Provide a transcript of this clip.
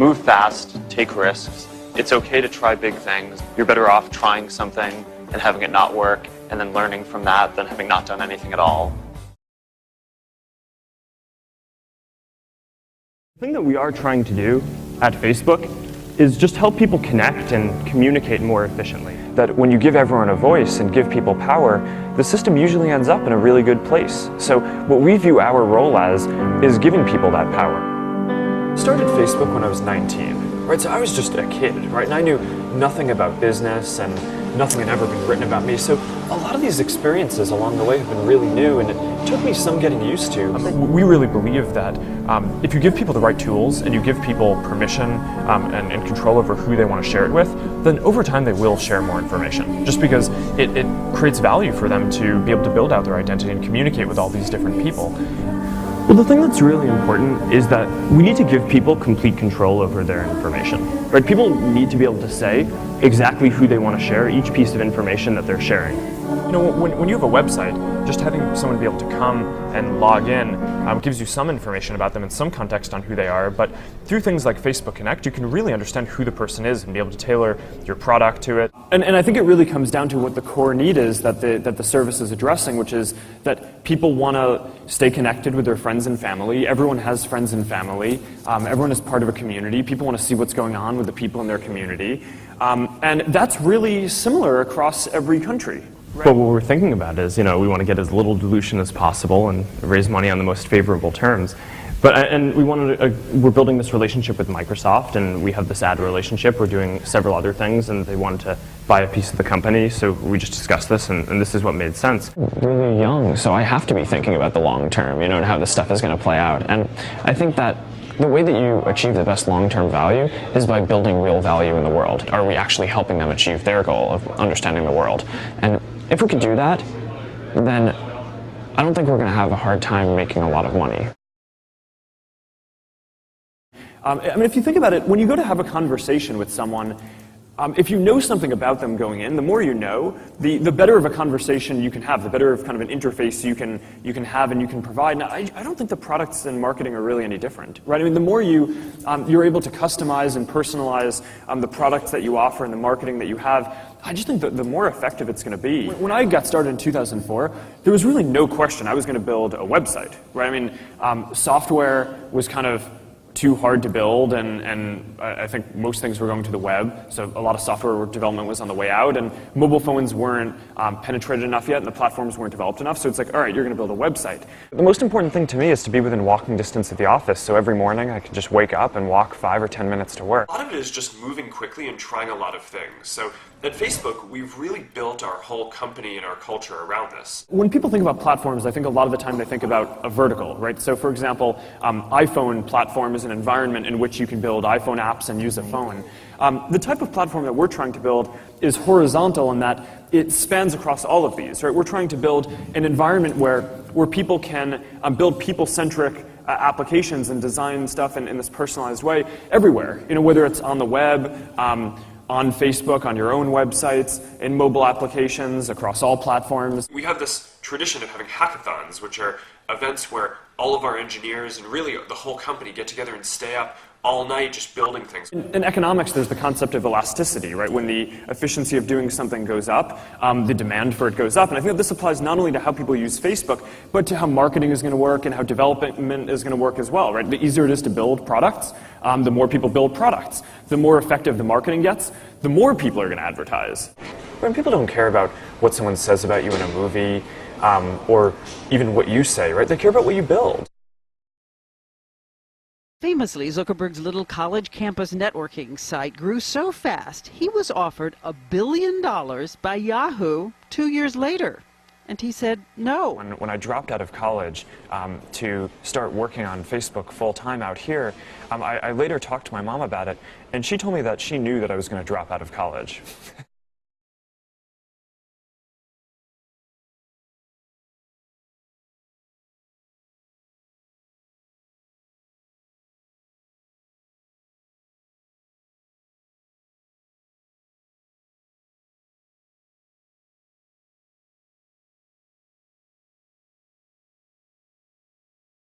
Move fast, take risks. It's okay to try big things. You're better off trying something and having it not work and then learning from that than having not done anything at all. The thing that we are trying to do at Facebook is just help people connect and communicate more efficiently. That when you give everyone a voice and give people power, the system usually ends up in a really good place. So what we view our role as is giving people that power. I started Facebook when I was 19, right? So I was just a kid, right? And I knew nothing about business and nothing had ever been written about me. So a lot of these experiences along the way have been really new, and it took me some getting used to. We really believe that if you give people the right tools and you give people permission and control over who they want to share it with, then over time they will share more information, just because it creates value for them to be able to build out their identity and communicate with all these different people. Well, the thing that's really important is that we need to give people complete control over their information. Right? People need to be able to say exactly who they want to share each piece of information that they're sharing. You know, when you have a website, just having someone be able to come and log in gives you some information about them and some context on who they are, but through things like Facebook Connect, you can really understand who the person is and be able to tailor your product to it. And I think it really comes down to what the core need is that the service is addressing, which is that people want to stay connected with their friends and family. Everyone has friends and family. Everyone is part of a community. People want to see what's going on with the people in their community. And that's really similar across every country. Right. But what we're thinking about is, we want to get as little dilution as possible and raise money on the most favorable terms. And we're building this relationship with Microsoft, and we have this ad relationship. We're doing several other things, and they wanted to buy a piece of the company, so we just discussed this, and this is what made sense. Really young, so I have to be thinking about the long term, and how this stuff is going to play out. And I think that the way that you achieve the best long-term value is by building real value in the world. Are we actually helping them achieve their goal of understanding the world? And if we could do that, then I don't think we're going to have a hard time making a lot of money. If you think about it, when you go to have a conversation with someone, if you know something about them going in, the more you know, the better of a conversation you can have, the better of kind of an interface you can have and you can provide. Now, I don't think the products and marketing are really any different, right? The more you're able to customize and personalize the products that you offer and the marketing that you have, I just think that the more effective it's going to be. When I got started in 2004, there was really no question I was going to build a website, right? Software was kind of too hard to build, and I think most things were going to the web, so a lot of software development was on the way out, and mobile phones weren't penetrated enough yet, and the platforms weren't developed enough, so it's like, all right, you're going to build a website. The most important thing to me is to be within walking distance of the office, so every morning I can just wake up and walk 5 or 10 minutes to work. A lot of it is just moving quickly and trying a lot of things. So at Facebook, we've really built our whole company and our culture around this. When people think about platforms, I think a lot of the time they think about a vertical, right? So for example, iPhone platform is an environment in which you can build iPhone apps and use a phone. The type of platform that we're trying to build is horizontal in that it spans across all of these, right? We're trying to build an environment where people can build people-centric applications and design stuff in this personalized way everywhere. Whether it's on the web, on Facebook, on your own websites, in mobile applications, across all platforms. We have this tradition of having hackathons, which are events where all of our engineers and really the whole company get together and stay up all night just building things. In economics, there's the concept of elasticity, right? When the efficiency of doing something goes up, the demand for it goes up. And I think that this applies not only to how people use Facebook, but to how marketing is going to work and how development is going to work as well, right? The easier it is to build products, the more people build products. The more effective the marketing gets, the more people are going to advertise. When people don't care about what someone says about you in a movie, or even what you say, right? They care about what you build. Famously, Zuckerberg's little college campus networking site grew so fast, he was offered $1 billion by Yahoo 2 years later. And he said no. When I dropped out of college to start working on Facebook full-time out here, I later talked to my mom about it, and she told me that she knew that I was going to drop out of college.